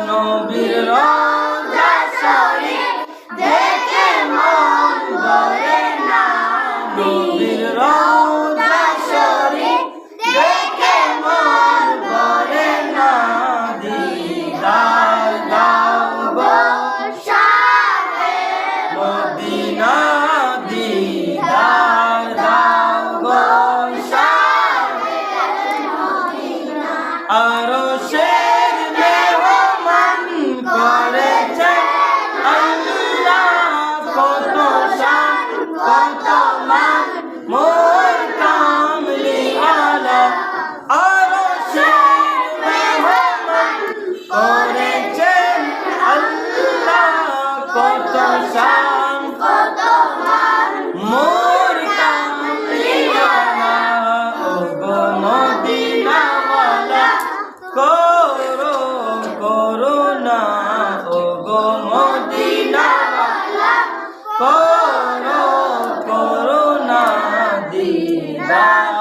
নবীর রওজা শরীফ দেখে মন ভরে না, নবীর রওজা শরীফ দেখে মন ভরে না, দিদার দাও গো শাহে মদিনা, দিদার দাও গো শাহে মদিনা। আরশের মেহমান করেছেন আল্লাহ, কত শান কত মান মোর কামলিওয়ালা। আরশের মেহমান করেছেন আল্লাহ, কত শান কত মান মোর কামলিওয়ালা। ওগো মদিনাওয়ালা করো করুণা, ওগো মদিনাওয়ালা করো করুণা, দিদার